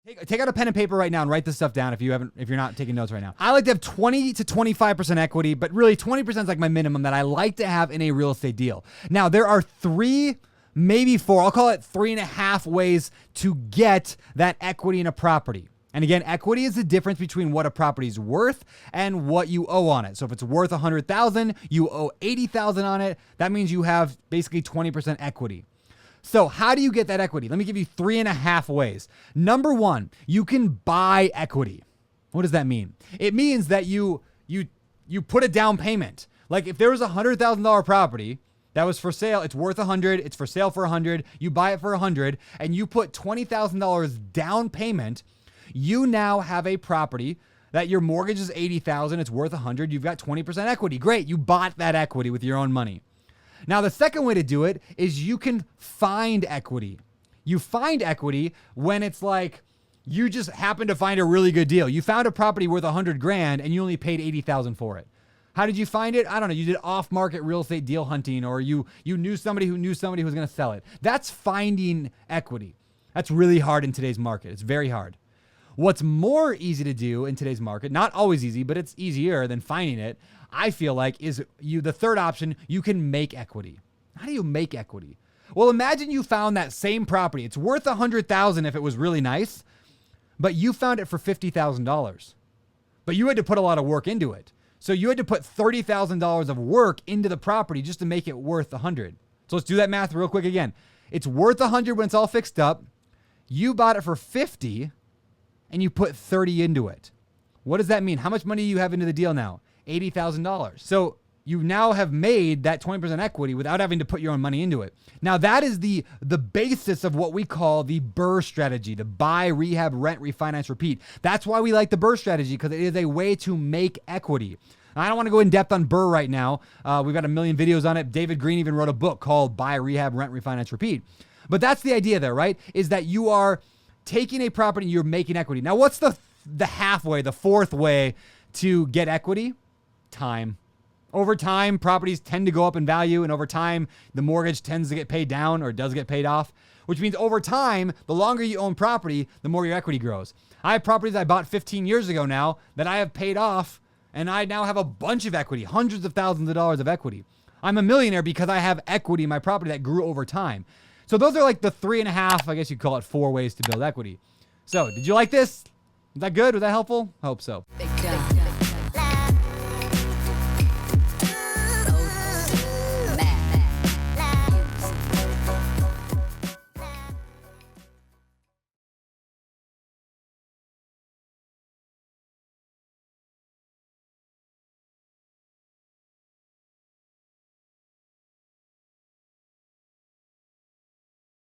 Take out a pen and paper right now and write this stuff down if you're not taking notes right now. I like to have 20 to 25% equity, but really 20% is like my minimum that I like to have in a real estate deal. Now, there are 3, maybe 4, I'll call it 3.5 ways to get that equity in a property. And again, equity is the difference between what a property is worth and what you owe on it. So if it's worth $100,000, you owe $80,000 on it. That means you have basically 20% equity. So how do you get that equity? Let me give you 3.5 ways. Number 1, you can buy equity. What does that mean? It means that you put a down payment. Like if there was a $100,000 property that was for sale, it's worth $100, it's for sale for $100, you buy it for $100, and you put $20,000 down payment, you now have a property that your mortgage is $80,000, it's worth $100, you've got 20% equity. Great, you bought that equity with your own money. Now, the second way to do it is you can find equity. You find equity when it's like you just happen to find a really good deal. You found a property worth $100,000 and you only paid $80,000 for it. How did you find it? I don't know. You did off-market real estate deal hunting, or you knew somebody who knew somebody who was going to sell it. That's finding equity. That's really hard in today's market. It's very hard. What's more easy to do in today's market, not always easy, but it's easier than finding it, I feel like, is the third option, you can make equity. How do you make equity? Well, imagine you found that same property. It's worth $100,000 if it was really nice, but you found it for $50,000. But you had to put a lot of work into it. So you had to put $30,000 of work into the property just to make it worth $100,000. So let's do that math real quick again. It's worth $100,000 when it's all fixed up. You bought it for $50,000 and you put $30,000 into it. What does that mean? How much money do you have into the deal now? $80,000. So you now have made that 20% equity without having to put your own money into it. Now that is the basis of what we call the BRRRR strategy, the buy, rehab, rent, refinance, repeat. That's why we like the BRRRR strategy, because it is a way to make equity. I don't want to go in depth on BRRRR right now. We've got a million videos on it. David Green even wrote a book called Buy, Rehab, Rent, Refinance, Repeat. But that's the idea there, right? Is that you are taking a property and you're making equity. Now what's the halfway, the fourth way to get equity? Time. Over time, properties tend to go up in value, and over time, the mortgage tends to get paid down or does get paid off, which means over time, the longer you own property, the more your equity grows. I have properties I bought 15 years ago now that I have paid off, and I now have a bunch of equity, hundreds of thousands of dollars of equity. I'm a millionaire because I have equity in my property that grew over time. So those are like the 3.5, I guess you'd call it 4 ways to build equity. So did you like this? Was that good? Was that helpful? I hope so.